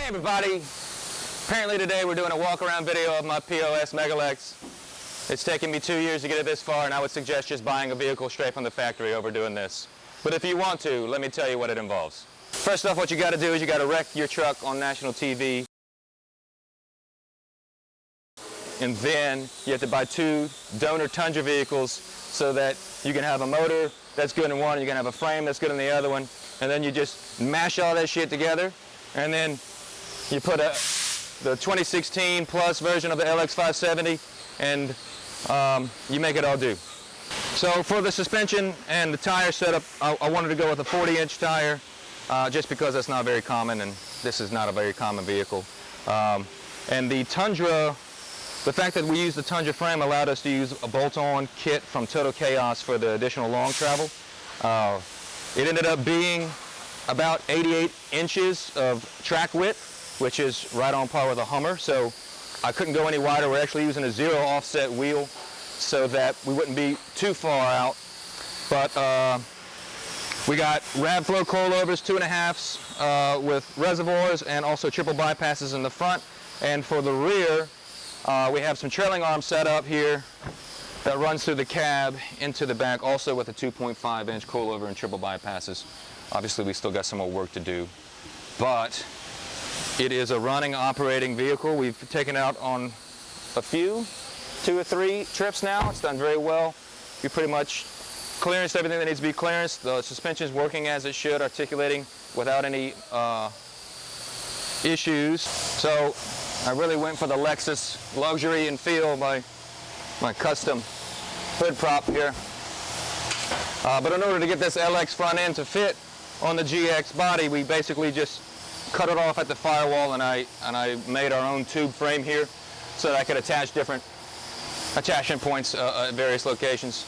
Hey everybody! Apparently today we're doing a walk-around video of my POS Megalex. It's taken me 2 years to get it this far, and I would suggest just buying a vehicle straight from the factory over doing this. But if you want to, let me tell you what it involves. First off, what you got to do is you got to wreck your truck on national TV. And then you have to buy 2 donor Tundra vehicles so that you can have a motor that's good in one, and you can have a frame that's good in the other one. And then you just mash all that shit together, and then you put the 2016 plus version of the LX570, and you make it all do. So for the suspension and the tire setup, I wanted to go with a 40-inch tire, just because that's not very common, and this is not a very common vehicle. And the Tundra, the fact that we used the Tundra frame allowed us to use a bolt-on kit from Total Chaos for the additional long travel. It ended up being about 88 inches of track width, which is right on par with a Hummer, so I couldn't go any wider. We're actually using a 0 offset wheel so that we wouldn't be too far out. But we got rad flow coilovers, 2.5s with reservoirs, and also triple bypasses in the front. And for the rear, we have some trailing arm set up here that runs through the cab into the back, also with a 2.5-inch coilover and triple bypasses. Obviously, we still got some more work to do, but it is a running, operating vehicle. We've taken out on a few, 2 or 3 trips now. It's done very well. We pretty much clearanced everything that needs to be clearanced. The suspension's working as it should, articulating without any issues. So I really went for the Lexus luxury and feel by my custom hood prop here. But in order to get this LX front end to fit on the GX body, we basically just cut it off at the firewall, and I made our own tube frame here so that I could attach different attachment points at various locations.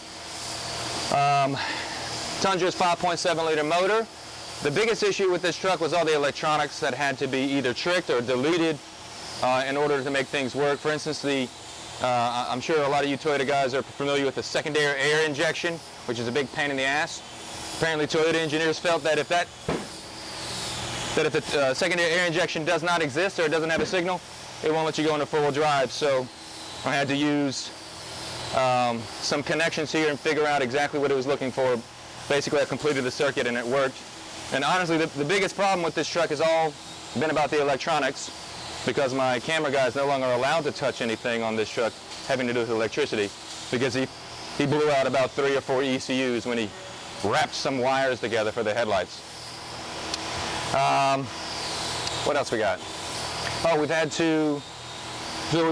Tundra's 5.7 liter motor. The biggest issue with this truck was all the electronics that had to be either tricked or deleted in order to make things work. For instance, I'm sure a lot of you Toyota guys are familiar with the secondary air injection, which is a big pain in the ass. Apparently Toyota engineers felt that if the secondary air injection does not exist or it doesn't have a signal, it won't let you go into four-wheel drive. So I had to use some connections here and figure out exactly what it was looking for. Basically, I completed the circuit and it worked. And honestly, the biggest problem with this truck has all been about the electronics, because my camera guy is no longer allowed to touch anything on this truck having to do with electricity, because he blew out about 3 or 4 ECUs when he wrapped some wires together for the headlights. What else we got? Oh, we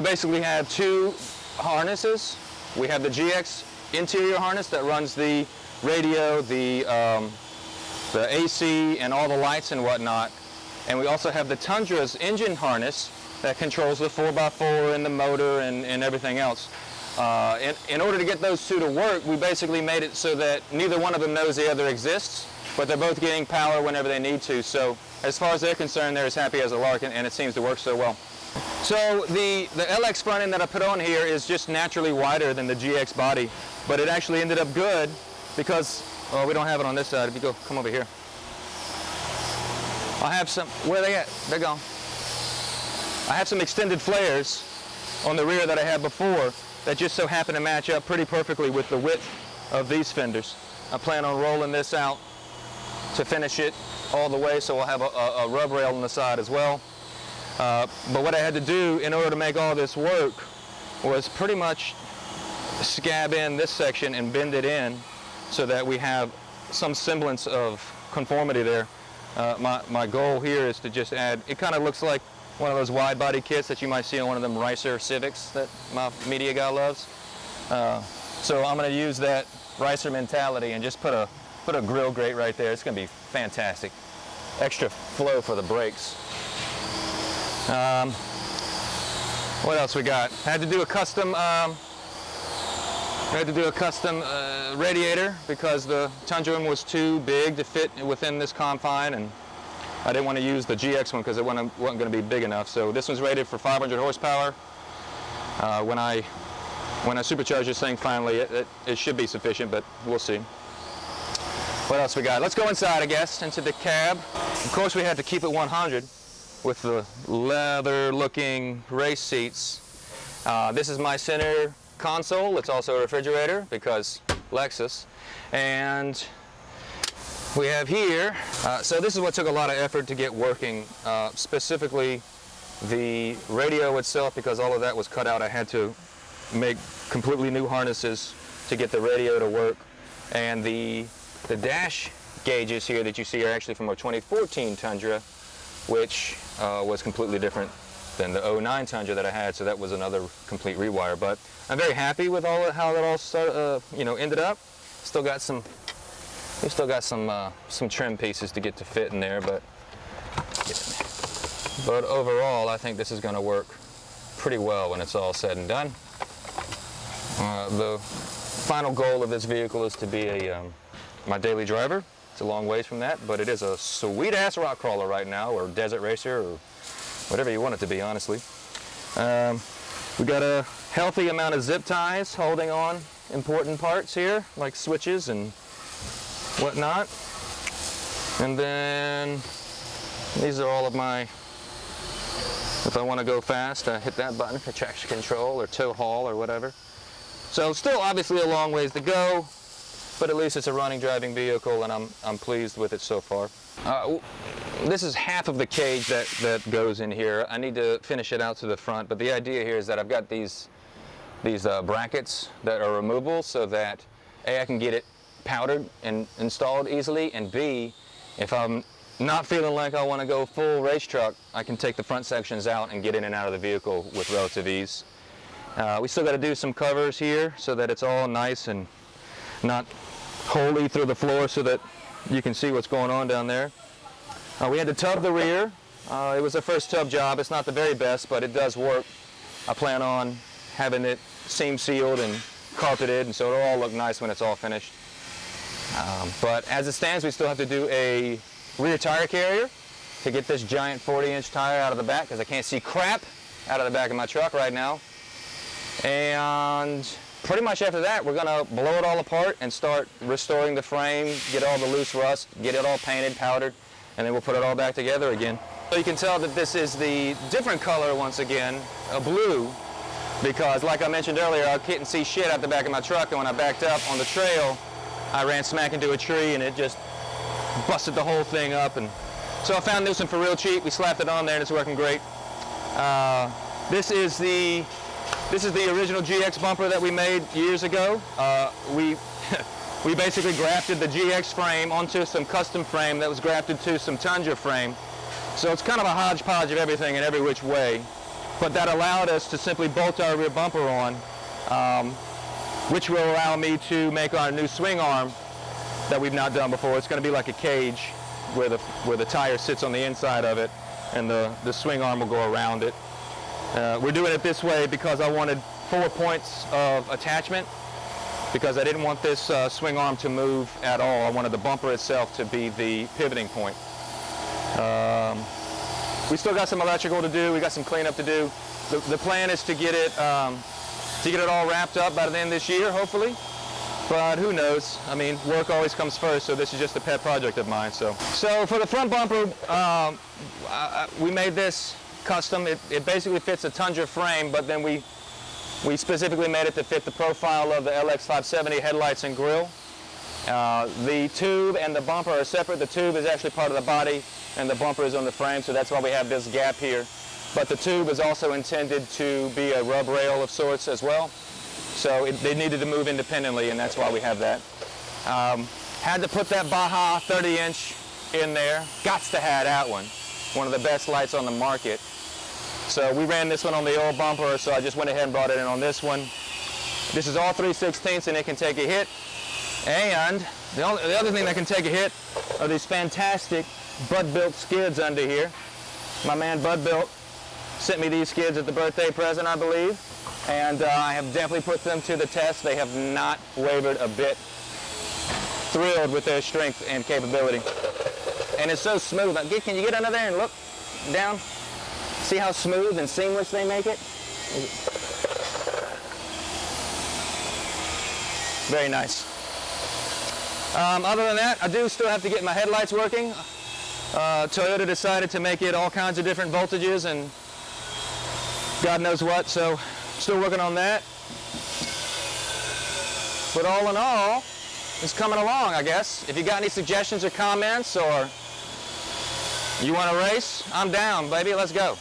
basically have 2 harnesses. We have the GX interior harness that runs the radio, the AC, and all the lights and whatnot. And we also have the Tundra's engine harness that controls the 4x4 and the motor and everything else. In order to get those 2 to work, we basically made it so that neither one of them knows the other exists, but they're both getting power whenever they need to. So as far as they're concerned, they're as happy as a lark, and it seems to work so well. So the LX front end that I put on here is just naturally wider than the GX body, but it actually ended up good because, we don't have it on this side. If you come over here. I have some, where are they at? They're gone. I have some extended flares on the rear that I had before that just so happen to match up pretty perfectly with the width of these fenders. I plan on rolling this out to finish it all the way, so we'll have a rub rail on the side as well. But what I had to do in order to make all this work was pretty much scab in this section and bend it in so that we have some semblance of conformity there. My goal here is to just add, it kind of looks like one of those wide body kits that you might see on one of them Ricer Civics that my media guy loves. So I'm going to use that Ricer mentality and just put a grill grate right there. It's going to be fantastic. Extra flow for the brakes. What else we got? I had to do a custom radiator because the Tundra one was too big to fit within this confine, and I didn't want to use the GX one because it wasn't going to be big enough. So this one's rated for 500 horsepower. When I supercharge this thing finally, it should be sufficient, but we'll see. What else we got? Let's go inside, I guess, into the cab. Of course, we had to keep it 100. with the leather-looking race seats. This is my center console. It's also a refrigerator because Lexus. And we have here, so this is what took a lot of effort to get working, specifically the radio itself, because all of that was cut out. I had to make completely new harnesses to get the radio to work. And the dash gauges here that you see are actually from our 2014 Tundra, which was completely different than the 09 Tundra that I had, so that was another complete rewire. But I'm very happy with how that all ended up. We still got some trim pieces to get to fit in there, but overall, I think this is going to work pretty well when it's all said and done. The final goal of this vehicle is to be my daily driver. It's a long ways from that, but it is a sweet-ass rock crawler right now, or desert racer, or whatever you want it to be, honestly. We got a healthy amount of zip ties holding on important parts here, like switches and whatnot. And then these are all of my, if I want to go fast, I hit that button for traction control or tow haul or whatever. So still obviously a long ways to go, but at least it's a running, driving vehicle, and I'm pleased with it so far. This is half of the cage that goes in here. I need to finish it out to the front, but the idea here is that I've got these brackets that are removable so that A, I can get it powdered and installed easily, and B, if I'm not feeling like I want to go full race truck, I can take the front sections out and get in and out of the vehicle with relative ease. We still got to do some covers here so that it's all nice and not wholly through the floor so that you can see what's going on down there. We had to tub the rear. It was a first tub job. It's not the very best, but it does work. I plan on having it seam sealed and carpeted, and so it'll all look nice when it's all finished. But as it stands, we still have to do a rear tire carrier to get this giant 40-inch tire out of the back, because I can't see crap out of the back of my truck right now. And pretty much after that, we're going to blow it all apart and start restoring the frame, get all the loose rust, get it all painted, powdered, and then we'll put it all back together again. So you can tell that this is the different color once again, a blue, because like I mentioned earlier, I couldn't see shit out the back of my truck, and when I backed up on the trail, I ran smack into a tree and it just busted the whole thing up. And so I found this one for real cheap. We slapped it on there and it's working great. This is the original GX bumper that we made years ago. We basically grafted the GX frame onto some custom frame that was grafted to some Tundra frame. So it's kind of a hodgepodge of everything in every which way. But that allowed us to simply bolt our rear bumper on, which will allow me to make our new swing arm that we've not done before. It's going to be like a cage where the tire sits on the inside of it, and the swing arm will go around it. We're doing it this way because I wanted 4 points of attachment, because I didn't want this swing arm to move at all. I wanted the bumper itself to be the pivoting point. We still got some electrical to do. We got some cleanup to do. The plan is to get it all wrapped up by the end of this year, hopefully. But who knows? I mean, work always comes first, so this is just a pet project of mine. So for the front bumper, we made this custom. It basically fits a Tundra frame, but then we specifically made it to fit the profile of the LX570 headlights and grille. The tube and the bumper are separate. The tube is actually part of the body, and the bumper is on the frame, so that's why we have this gap here. But the tube is also intended to be a rub rail of sorts as well. So they needed to move independently, and that's why we have that. Had to put that Baja 30-inch in there. Gots to have that one. One of the best lights on the market. So we ran this one on the old bumper, so I just went ahead and brought it in on this one. This is all 3/16, and it can take a hit. And the other thing that can take a hit are these fantastic Bud-built skids under here. My man Bud-built sent me these skids at the birthday present, I believe. And I have definitely put them to the test. They have not wavered a bit. Thrilled with their strength and capability. And it's so smooth. Can you get under there and look down? See how smooth and seamless they make it? Very nice. Other than that, I do still have to get my headlights working. Toyota decided to make it all kinds of different voltages and God knows what, so still working on that. But all in all, it's coming along, I guess. If you got any suggestions or comments or you want to race, I'm down, baby. Let's go.